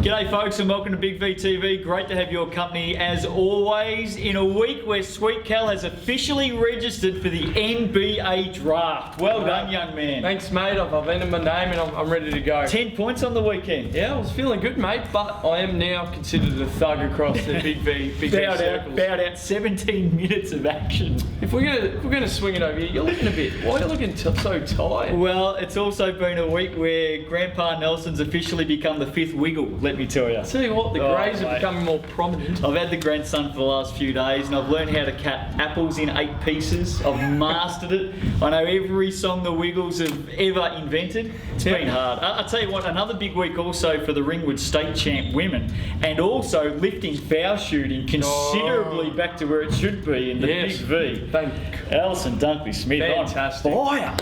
G'day folks and welcome to Big V TV. Great to have your company as always in a week where Sweet Cal has officially registered for the NBA draft. Well done, young man. Thanks, mate. I've entered my name and I'm ready to go. 10 points on the weekend. Yeah, I was feeling good, mate, but I am now considered a thug across the Big V circles. Bowed out 17 minutes of action. If we're gonna swing it over here, you're looking a bit. Why are you looking so tired? Well, it's also been a week where Grandpa Nelson's officially become the fifth wiggle, let me tell you. I tell you what, the greys are becoming more prominent. I've had the grandson for the last few days and I've learned how to cut apples in 8 pieces. I've mastered it. I know every song the Wiggles have ever invented. It's been hard. I'll tell you what, another big week also for the Ringwood State Champ women, and also lifting foul shooting considerably back to where it should be in the Big V. Thank Alison Dunkley-Smith Fantastic. on fire.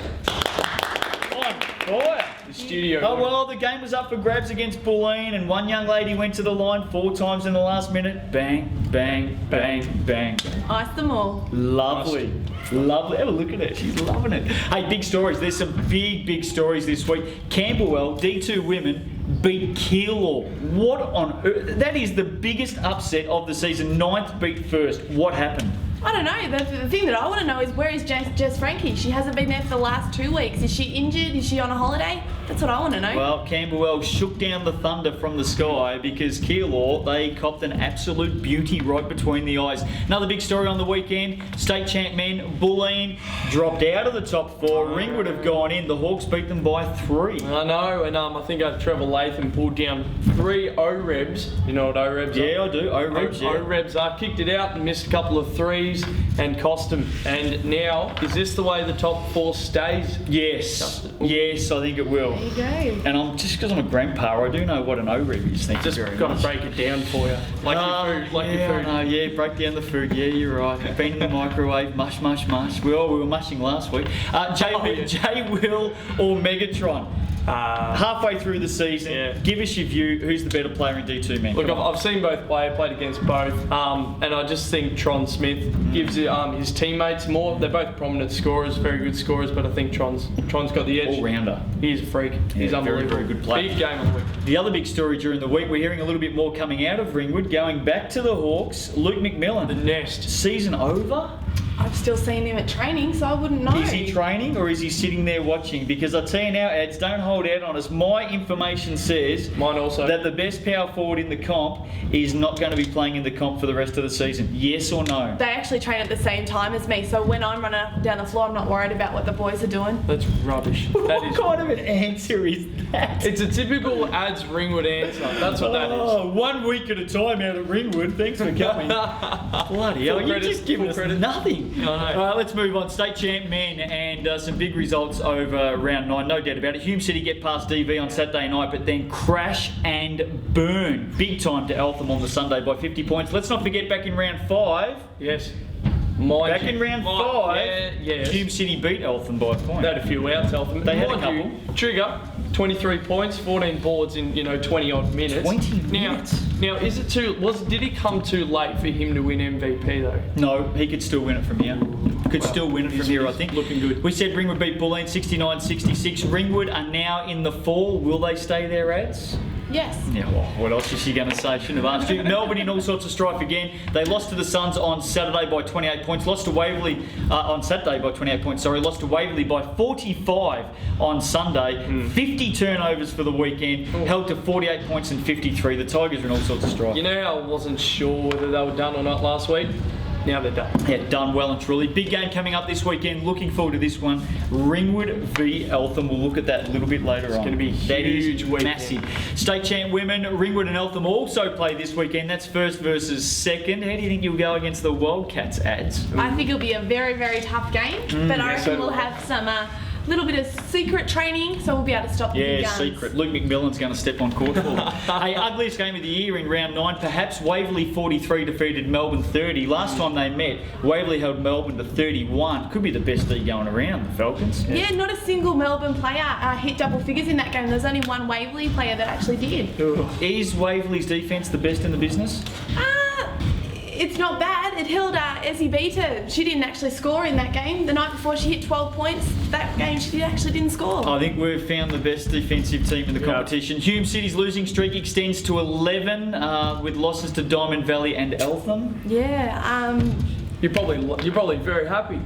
On fire. The studio. Oh well, the game was up for grabs against Bulleen, and one young lady went to the line 4 times in the last minute. Bang, bang, bang, bang. Ice them all. Lovely. Lovely. Have a look at her. She's loving it. Hey, big stories. There's some big stories this week. Camberwell, D2 women, beat Keilor. What on earth? That is the biggest upset of the season. 9th beat first. What happened? I don't know. The thing that I want to know is where is Jess Frankie? She hasn't been there for the last 2 weeks. Is she injured? Is she on a holiday? That's what I want to know. Well, Camberwell shook down the thunder from the sky because Keilor, they copped an absolute beauty right between the eyes. Another big story on the weekend. State champ men, Bulleen, dropped out of the top 4. Ringwood have gone in. The Hawks beat them by 3. I know, and I think Trevor Latham pulled down 3 O-Rebs. You know what O-Rebs are? Yeah, I do. O-Rebs, yeah. O-Rebs are. Kicked it out and missed a couple of threes and cost them. And now, is this the way the top 4 stays? Yes. Yes, I think it will. There you go. And I'm just because I'm a grandpa, I do know what an O-Reb is. Thank you very Just got much. to break it down for you. Like your food. Like your food. I know, yeah, break down the food. Yeah, you're right. Been in the microwave, mush. We were mushing last week. J Will or Megatron? Halfway through the season, give us your view. Who's the better player in D2, man? Look, I've seen both play. I played against both, and I just think Tron Smith gives his teammates more. They're both prominent scorers, very good scorers, but I think Tron's got the edge. All-rounder. He's a freak. He's unbelievable. Very good player. Big game of the week. The other big story during the week, we're hearing a little bit more coming out of Ringwood, going back to the Hawks. Luke McMillan. The nest. Season over? I've still seen him at training, so I wouldn't know. Is he training or is he sitting there watching? Because I tell you now, ads, don't hold out on us. My information says Mine also. that the best power forward in the comp is not going to be playing in the comp for the rest of the season. Yes or no? They actually train at the same time as me, so when I'm running up and down the floor, I'm not worried about what the boys are doing. That's rubbish. What kind of an answer is that? It's a typical ads Ringwood answer. That's what that is. Oh, 1 week at a time out at Ringwood. Thanks for coming. Bloody hell, you're just giving us nothing. I know. All right, let's move on. State champ men and some big results over round 9, no doubt about it. Hume City get past DV on Saturday night, but then crash and burn big time to Eltham on the Sunday by 50 points. Let's not forget back in round 5. Yes. Back in round 5, yes. Hume City beat Eltham by a point. They had a few outs, Eltham. They had a Mind couple. you, Trigger, 23 points, 14 boards in 20 odd minutes. 20 minutes. Now, is it did he come too late for him to win MVP though? No, he could still win it from here. Still win it from here, I think. Looking good. We said Ringwood beat Bulleen 69-66. Ringwood are now in the fall. Will they stay there, ads? Yes. Yeah, well, what else is she going to say? Shouldn't have asked you. Melbourne in all sorts of strife again. They lost to the Suns on Saturday by 28 points. Lost to Waverley on Saturday by 28 points. Sorry, lost to Waverley by 45 on Sunday. 50 turnovers for the weekend. Held to 48 points and 53. The Tigers are in all sorts of strife. You know how I wasn't sure whether they were done or not last week? Now they're done. Yeah, done well and truly. Big game coming up this weekend. Looking forward to this one. Ringwood v Eltham. We'll look at that a little bit later on. It's going to be huge weekend. Massive. State champ women, Ringwood and Eltham also play this weekend. That's first versus second. How do you think you'll go against the Wildcats, ads? I think it'll be a very, very tough game, but I reckon we'll have some little bit of secret training, so we'll be able to stop the big guns. Secret. Luke McMillan's going to step on court for them. Hey, ugliest game of the year in round 9. Perhaps Waverley 43 defeated Melbourne 30. Last time they met, Waverley held Melbourne to 31. Could be the best D going around, the Falcons. Yeah, not a single Melbourne player hit double figures in that game. There's only one Waverley player that actually did. Is Waverley's defence the best in the business? It's not bad. they'd held Ezzy Beta. She didn't actually score in that game. The night before she hit 12 points. That game she actually didn't score. I think we've found the best defensive team in the competition. Hume City's losing streak extends to 11 with losses to Diamond Valley and Eltham. Yeah. You're probably very happy.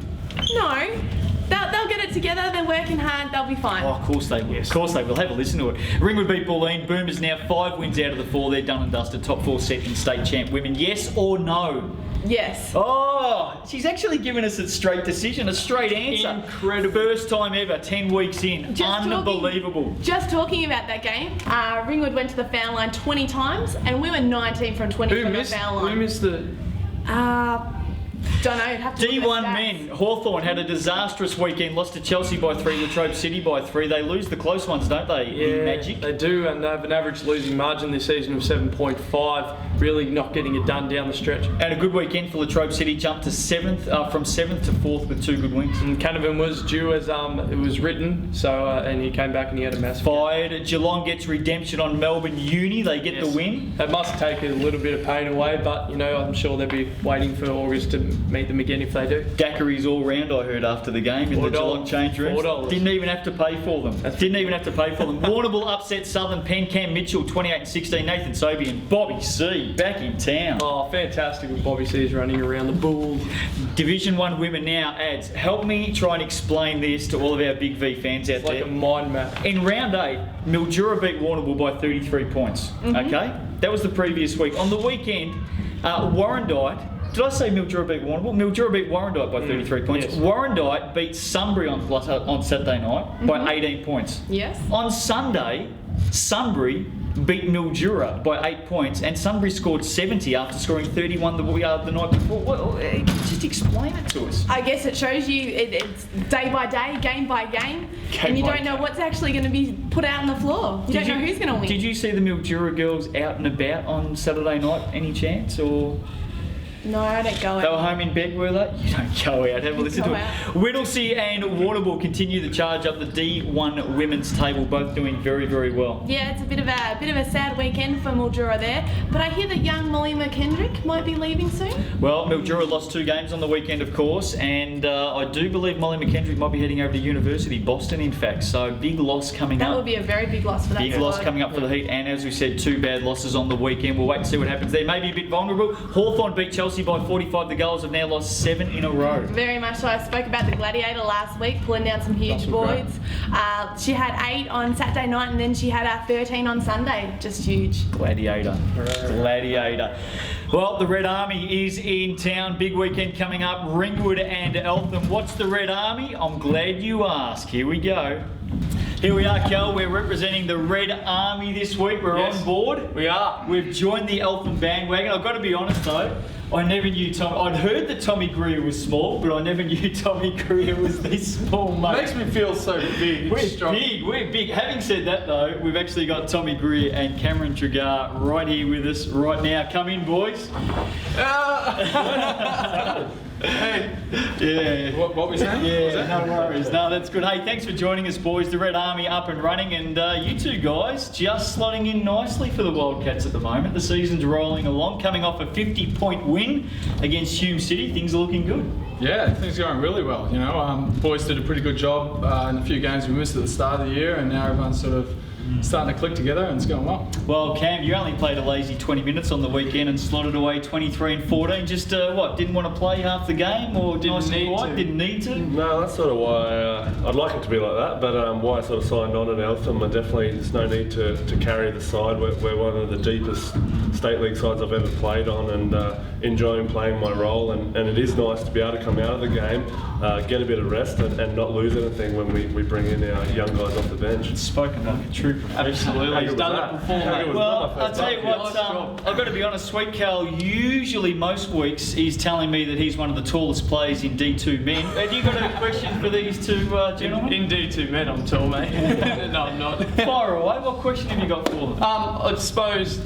No. They'll get it together. They're working hard. They'll be fine. Oh, of course they will. Of course they will. Have a listen to it. Ringwood beat Bulleen. Boomers now 5 wins out of the 4. They're done and dusted. Top 4 set in state champ women. Yes or no? Yes. Oh, she's actually given us a straight decision, a straight answer. Incredible. First time ever, 10 weeks in. Unbelievable. Just talking about that game, Ringwood went to the foul line 20 times, and we were 19 from 20 from the foul line. Who missed the... Don't know. Have to look D1 at the stats. men, Hawthorn had a disastrous weekend, lost to Chelsea by 3, Latrobe City by 3. They lose the close ones, don't they? in Magic. They do, and they have an average losing margin this season of 7.5. Really not getting it done down the stretch. And a good weekend for Latrobe City, jumped to 7th, from 7th to 4th with 2 good wins. And Canavan was due as it was written, so and he came back and he had a massive Fired. Geelong gets redemption on Melbourne Uni. They get the win. It must take a little bit of pain away, but I'm sure they'll be waiting for August to meet them again if they do. Daiquiris all round, I heard, after the game in the Geelong change rooms. $4. Didn't even have to pay for them. Warrnambool upset Southern Penn. Cam Mitchell 28-16. Nathan Sobey and Bobby C back in town. Oh, fantastic with Bobby C's running around the bull. Division 1 women now adds. Help me try and explain this to all of our Big V fans out It's there. like a mind map. In round 8, Mildura beat Warrnambool by 33 points. Okay? That was the previous week. On the weekend, Warrandyte. Did I say Mildura beat Warrnambool? Mildura beat Warrandyte by 33 points. Yes. Warrandyte beat Sunbury on Saturday night by 18 points. Yes. On Sunday, Sunbury beat Mildura by 8 points, and Sunbury scored 70 after scoring 31 the night before. Well, just explain it to us. I guess it shows you it's day by day, game by game, and you don't know what's actually going to be put out on the floor. You don't know who's going to win. Did you see the Mildura girls out and about on Saturday night? Any chance? Or No, I don't go they were out. home in bed, were they? You don't go out. Have a listen to go it. out. Whittlesea and Warrnambool continue the charge up the D1 women's table, both doing very, very well. Yeah, it's a bit of a sad weekend for Mildura there, but I hear that young Molly McKendrick might be leaving soon. Well, Mildura lost 2 games on the weekend, of course, and I do believe Molly McKendrick might be heading over to university, Boston, in fact. So big loss coming up. That would be a very big loss for that Big squad. loss coming up for the Heat, and as we said, 2 bad losses on the weekend. We'll wait and see what happens there. Maybe a bit vulnerable. Hawthorn beat Chelsea by 45. The Gulls have now lost 7 in a row. Very much so. I spoke about the Gladiator last week, pulling down some huge boards. She had 8 on Saturday night, and then she had 13 on Sunday. Just huge. Gladiator. Gladiator. Well, the Red Army is in town. Big weekend coming up. Ringwood and Eltham. What's the Red Army? I'm glad you asked. Here we go. Here we are, Kel. We're representing the Red Army this week. We're on board. We are. We've joined the Eltham bandwagon. I've got to be honest though, I never knew Tom. I'd heard that Tommy Greer was small, but I never knew Tommy Greer was this small, mate. Makes me feel so big. We're big. Having said that though, we've actually got Tommy Greer and Cameron Tregar right here with us right now. Come in, boys. Hey. Yeah. What we saying? Yeah, no worries. No, that's good. Hey, thanks for joining us, boys. The Red Army up and running, and you two guys just slotting in nicely for the Wildcats at the moment. The season's rolling along, coming off a 50-point win against Hume City. Things are looking good. Yeah, things are going really well. Boys did a pretty good job in a few games we missed at the start of the year, and now everyone's sort of starting to click together, and it's going well. Well, Cam, you only played a lazy 20 minutes on the weekend and slotted away 23 and 14. Just didn't want to play half the game, or didn't need to? No, that's sort of why I'd like it to be like that, but why I sort of signed on at Eltham. There's no need to carry the side. We're one of the deepest state league sides I've ever played on, and enjoying playing my role. And it is nice to be able to come out of the game, get a bit of rest, and not lose anything when we bring in our young guys off the bench. Spoken like a true professional. Absolutely. He's done it before, mate. Well, I'll tell you what, I've got to be honest, Sweet Cal usually most weeks he's telling me that he's one of the tallest players in D2 men. Have you got a question for these two gentlemen? In D2 men, I'm tall, mate. No, I'm not. Fire away. What question have you got for them? I suppose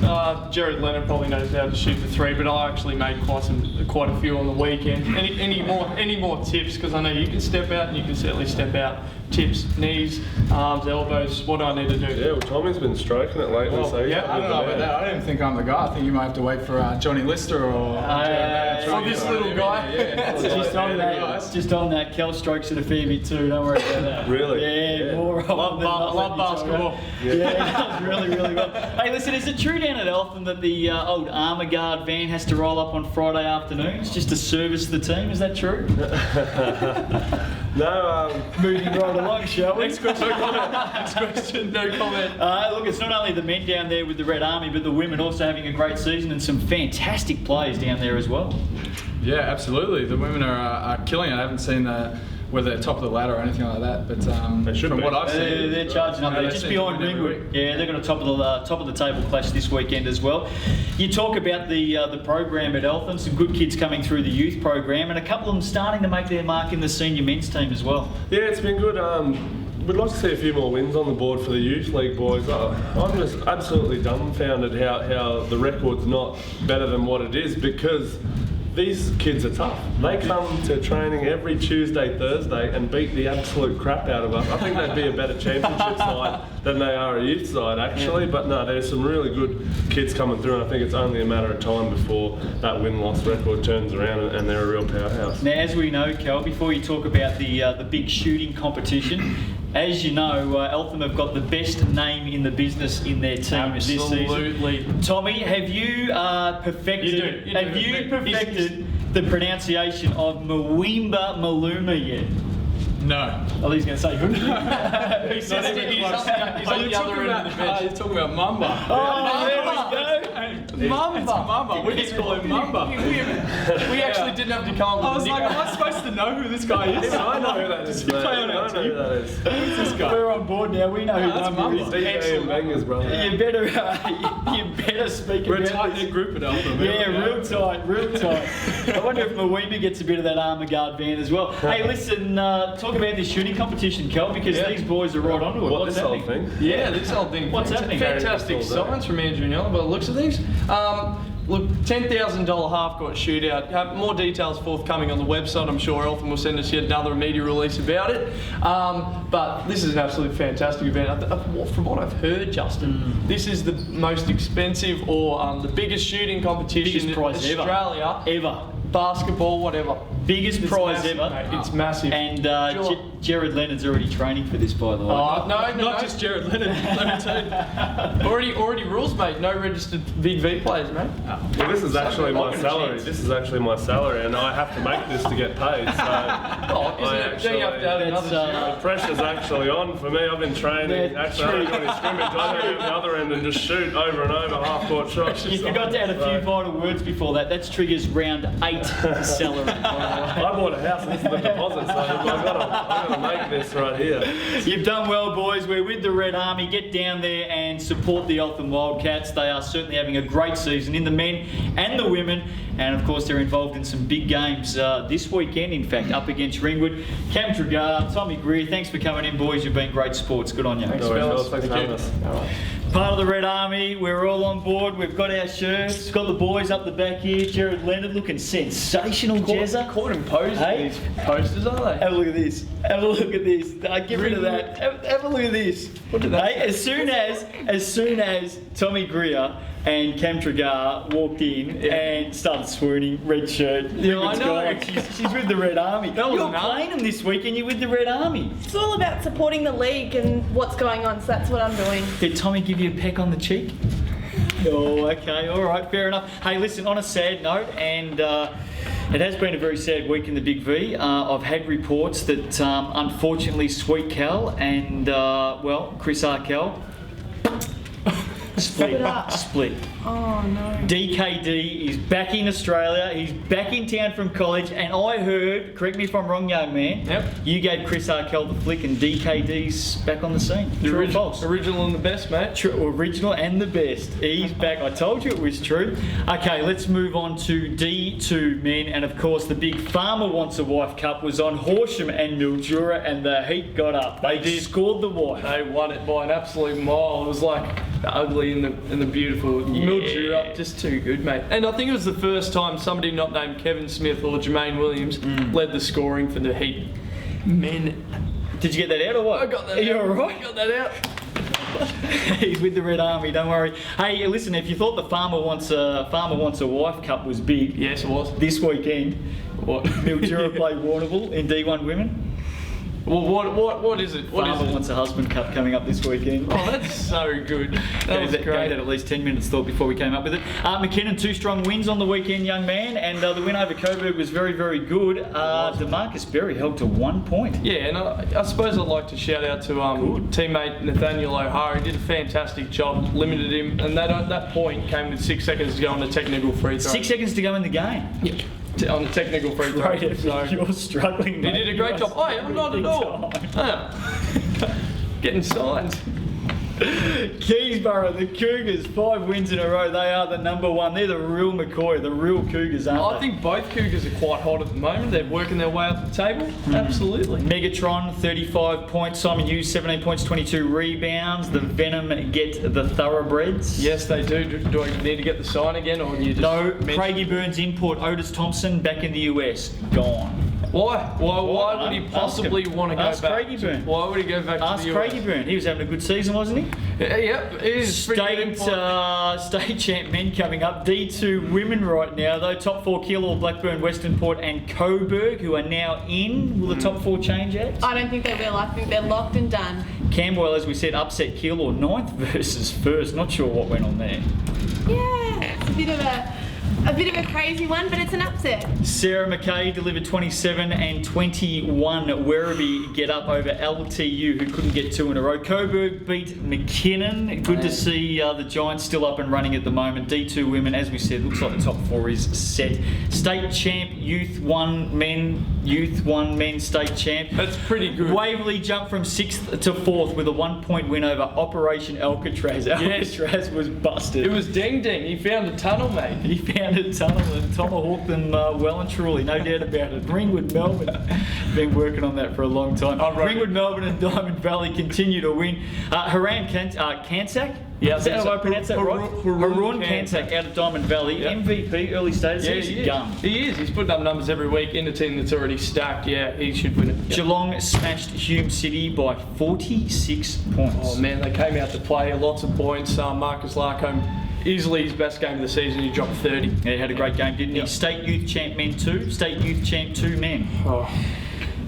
Jared Leonard probably knows how to shoot the 3, but I actually made quite a few on the weekend. Any more tips? Because I know you can step out, and you can certainly step out tips, knees, arms, elbows. What do I need to do? Yeah, well, Tommy's been stroking it lately, so he's Yeah, I don't know about that. I don't even think I'm the guy. I think you might have to wait for Johnny Lister or this little guy. Just on that, Kel strokes it a fair bit too. Don't worry about that. Really? Yeah, more often than not, Love let me tell you. basketball. Yeah, he does really, really well. Hey, listen, is it true down at Eltham that the old Armour Guard van has to roll up on Friday afternoons just to service the team? Is that true? No, Moving right along, shall we? Next question, no comment. Next question, no comment. Look, it's not only the men down there with the Red Army, but the women also having a great season and some fantastic players down there as well. Yeah, absolutely. The women are killing it. I haven't seen whether they're top of the ladder or anything like that, but They should from be. what I've seen, They're charging up Yeah, there, they just seem to behind win every Ringwood. week. Yeah, they've got a top of the table clash this weekend as well. You talk about the program at Eltham, some good kids coming through the youth program, and a couple of them starting to make their mark in the senior men's team as well. Yeah, it's been good. We'd like to see a few more wins on the board for the youth league boys. I'm just absolutely dumbfounded how the record's not better than what it is, because these kids are tough. They come to training every Tuesday, Thursday and beat the absolute crap out of us. I think they'd be a better championship side than they are a youth side, actually. But no, there's some really good kids coming through, and I think it's only a matter of time before that win-loss record turns around and they're a real powerhouse. Now, as we know, Kel, before you talk about the big shooting competition, as you know, Eltham have got the best name in the business in their team this season. Absolutely. Tommy, have you perfected? Have you perfected the pronunciation of Mwimba Maluma yet? no. Oh, he's going to say good. He says Not even it. close. He's on the other end of the bench. You're talking about Mamba. Oh, there we go. Mamba. It's Mamba. We just call him Mamba. We actually didn't have to come I up was with a like, nickname. am I supposed to know who this guy is? I know who that is. Does he mate. play on I our know who team? that is. Who's this guy? We're on board now. We know who That's Mamba is. Mamba. DJ and Bangers, brother. You better speak We're a about tight-knit this. group at Eltham. Yeah, real tight, real tight. I wonder if Mwimba gets a bit of that Armour Guard van as well. Hey, listen, talk about this shooting competition, Kel, because Yeah. these boys are right onto it. What, What's this whole happening? thing? Yeah, this whole thing. What's happening? Fantastic science from Andrew Nella by the looks of things. Look, $10,000 half-court shootout. More details forthcoming on the website. I'm sure Eltham will send us yet another media release about it. But this is an absolutely fantastic event. From what I've heard, Justin, this is the most expensive or the biggest shooting competition Biggest in prize Australia. Ever. Basketball, whatever. Biggest It's prize massive, ever. mate. It's massive. And Sure. Jared Leonard's already training for this, by the way. Not Just Jared Leonard, let me tell you. already rules, mate. No registered Big V players, mate. Well, this is actually my Welcome to salary. chance. This is actually my salary, and I have to make this to get paid. So Oh, isn't it? Don't you have to have That's, another the pressure's actually on for me. I've been training. That's Actually, I true. haven't got any scrimmage. I don't go to the other end and just shoot over and over half-court shots. You forgot to add a few final words before that. That's Trigger's round 8 salary. I bought a house and this is the deposit, so I've got to make this right here. You've done well, boys. We're with the Red Army. Get down there and support the Eltham Wildcats. They are certainly having a great season in the men and the women. And of course, they're involved in some big games this weekend, in fact, up against Ringwood. Cam Tregar, Tommy Greer, thanks for coming in, boys. You've been great sports. Good on you. No worries, fellas. Thanks for having us. Part of the Red Army, we're all on board. We've got our shirts. Got the boys up the back here. Jared Leonard looking sensational, Jezza. Caught him posing Hey? these posters, are they? Have a look at this. Have a look at this. Get rid of that. Have a look at this. What did that Hey, as soon as Tommy Greer and Cam Tregar walked in and started swooning, red shirt. Yeah, I Ringwood's know. gone. She's with the Red Army. That was You're enough. playing them this week and you're with the Red Army. It's all about supporting the league and what's going on, so that's what I'm doing. Did Tommy give you a peck on the cheek? Oh, okay, all right, fair enough. Hey, listen, on a sad note, and it has been a very sad week in the Big V. I've had reports that unfortunately Sweet Cal and, Chris Arkell split. up. Split. Oh no. DKD is back in Australia. He's back in town from college, and I heard, correct me if I'm wrong, young man, Yep. you gave Chris Arkell the flick, and DKD's back on the scene. True or false? Original and the best, mate. True, original and the best. He's back. I told you it was true. Okay, let's move on to D2 men, and of course the big Farmer Wants a Wife Cup was on Horsham and Mildura, and the heat got up. They scored the wife. They won it by an absolute mile. It was like the ugly and the beautiful. Mildura, just too good, mate. And I think it was the first time somebody not named Kevin Smith or Jermaine Williams led the scoring for the Heat men Did you get that out or what? I got that Are you out. alright? I got that out. He's with the Red Army, don't worry. Hey, listen, if you thought the Farmer Wants a Wife Cup was big, Yes, it was. this weekend, What? Mildura played Warrnambool in D1 Women. Well, what is it? What is Farmer it? Wants a Husband Cup coming up this weekend. Oh, that's so good. That was Gave great. that at least 10 minutes thought before we came up with it. McKinnon, 2 strong wins on the weekend, young man, and the win over Coburg was very, very good. DeMarcus Berry held to 1 point. Yeah, and I suppose I'd like to shout out to teammate Nathaniel O'Hara. He did a fantastic job, limited him, and that point came with 6 seconds to go on the technical free throw. 6 seconds to go in the game. Yeah. On the technical free throw. Right, you're struggling. He mate. did a great job. Oh, I'm not at all. Getting signed. Keysborough, the Cougars, 5 wins in a row. They are the number 1. They're the real McCoy, the real Cougars, aren't I think both Cougars are quite hot at the moment. They're working their way up the table. Absolutely. Megatron, 35 points. Simon Hughes, 17 points, 22 rebounds. The Venom get the Thoroughbreds. Yes, they do. Do I need to get the sign again, or you just No, mention- Craigie Burns import Otis Thompson back in the US. Gone. Why would he Ask possibly him. want to go Ask back? Craigie Burn. Why would he go back Ask to the US? Craigie Burn. He was having a good season, wasn't he? Yep, it is pretty good State, import. state champ men coming up. D2 women right now, though. Top 4 Keilor, Blackburn, Western Port and Coburg, who are now in. Will the top 4 change out? I don't think they will. I think they're locked and done. Camberwell, as we said, upset Keilor, 9th versus 1st. Not sure what went on there. Yeah, it's a bit of a crazy one, but it's an upset. Sarah McKay delivered 27 and 21. Werribee get up over LTU, who couldn't get 2 in a row. Coburg beat McKinnon. Good to see the Giants still up and running at the moment. D2 women, as we said, looks like the top 4 is set. State champ, Youth 1 men, state champ. That's pretty good. Waverley jumped from 6th to 4th with a 1 point win over Operation Alcatraz. Yes. Alcatraz was busted. It was Ding Ding. He found a tunnel, mate. He found a tunnel and tomahawked them well and truly, no doubt about it. Ringwood, Melbourne, been working on that for a long time. Ringwood, Melbourne and Diamond Valley continue to win. Haran Kansak? Yeah, Is that how I pronounce that right? Haroon Kansak out of Diamond Valley. Yep. MVP, early stages. Yeah, He's he a is. gun. He is. He's putting up numbers every week in a team that's already stacked. Yeah, he should win it. Yep. Geelong smashed Hume City by 46 points. Oh man, they came out to play. Lots of points. Marcus Larcombe, easily his best game of the season. He dropped 30. Yeah, he had a great game, didn't he? Yep. State Youth Champ Men 2, State Youth Champ 2 men. Oh.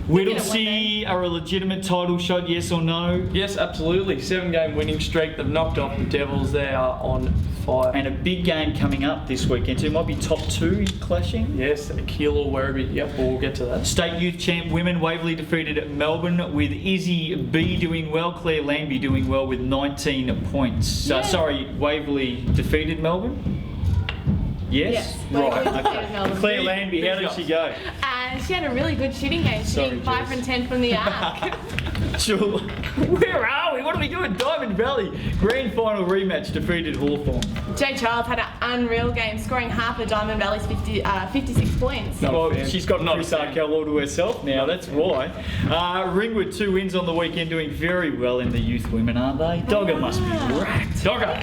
Whittlesea are a legitimate title shot, yes or no? Yes, absolutely. 7-game winning streak. They've knocked off the Devils. They are on fire. And a big game coming up this weekend too. Might be top 2 clashing. Yes, Akil or Werribee. Yep, we'll get to that. State Youth Champ Women, Waverley defeated Melbourne with Izzy B doing well, Claire Lambie doing well with 19 points. Yeah. Sorry, Waverley defeated Melbourne? Yes? Waverley Right, defeated okay. Melbourne. Claire Lambie, how did she go? She had a really good shooting game, shooting 5 Jess. from 10 from the arc. Sure. Where are we? What are we doing? Diamond Valley. Grand final rematch defeated Hawthorn. Jay Childs had an unreal game, scoring half of Diamond Valley's 56 points. Not a Well, fan. she's got Not a Chris fan. Arkell all to herself now, that's why. Ringwood, 2 wins on the weekend, doing very well in the youth women, aren't they? Dogger must be racked. Dogger!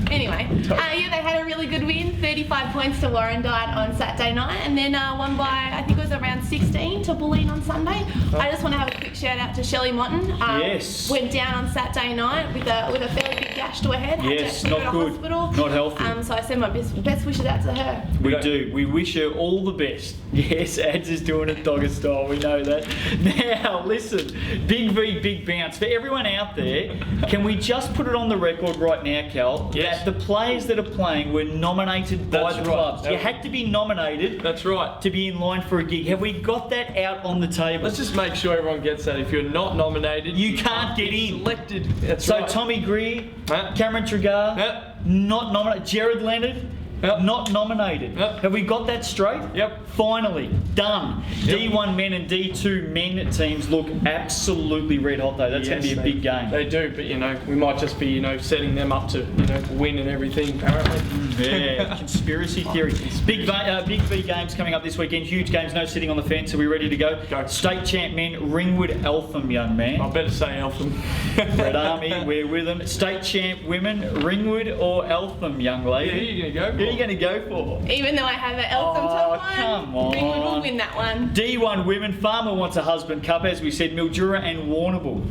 Anyway, yeah, they had a really good win, 35 points to Warrandyte on Saturday night, and then won by, I think it was around 16 to Bulleen on Sunday. I just want to have a quick shout out to Shelley Motton. Yes. Went down on Saturday night with a fairly big gash to her head. Had to Yes, actually go not to good. Hospital. Not healthy. So I send my best wishes out to her. We do. We wish her all the best. Yes, Ads is doing it Dogger style. We know that. Now, listen. Big V, big bounce. For everyone out there, can we just put it on the record right now, Cal, Yes. that the players that are playing were nominated by That's the right. clubs. You That- had to be nominated That's right. to be in line for a gig. Have we got that out on the table? Let's just make sure everyone gets that. If you're not nominated, You can't get in. Selected. That's So right. Tommy Greer, Huh? Cameron Tregar, Yep. not nominated. Jared Leonard, Yep. not nominated. Yep. Have we got that straight? Yep. Finally, done. Yep. D1 men and D2 men teams look absolutely red hot though. That's going to Yes, be a big game. They do, but we might just be setting them up to win and everything. Apparently. Yeah, conspiracy theory. Big V games coming up this weekend. Huge games. No sitting on the fence. Are we ready to go? Go. State champ men, Ringwood Eltham, young man. I better say Eltham. Red Army, we're with them. State champ women, Ringwood or Eltham, young Yeah, lady? who are you gonna go for? Who are you going to go for? Even though I have an Eltham top one, come on. Ringwood will win that one. D1 Women, Farmer Wants a Husband Cup, as we said, Mildura and Warrnambool.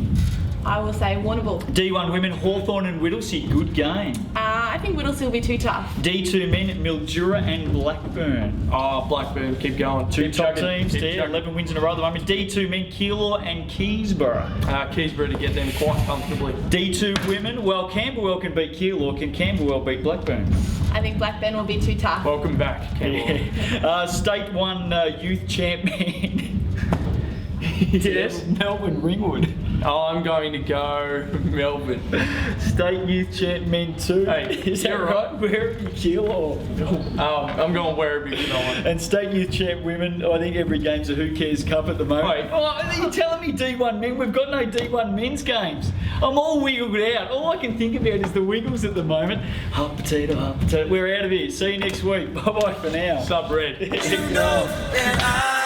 I will say Warrnambool. D1 Women, Hawthorn and Whittlesea, good game. I think Whittlesea will be too tough. D2 Men, Mildura and Blackburn. Oh, Blackburn, keep going. Two Keep top chucking, teams keep there, chucking. 11 wins in a row at the moment. D2 Men, Keilor and Keysborough. Keysborough to get them quite comfortably. D2 Women, well, Camberwell can beat Keilor. Can Camberwell beat Blackburn? I think Blackburn will be too tough. Welcome back, Camberwell. State 1 Youth Champion. Yes? Melbourne Ringwood. Oh, I'm going to go Melbourne. State Youth Champ Men 2. Hey, is that you're right? Werribee Keilor. I'm going Werribee with that one. And State Youth Champ Women, I think every game's a Who Cares Cup at the moment. Wait. Oh, you're telling me D1 Men? We've got no D1 men's games. I'm all wiggled out. All I can think about is the Wiggles at the moment. Half potato, half potato. We're out of here. See you next week. Bye-bye for now. Sub red. You know that I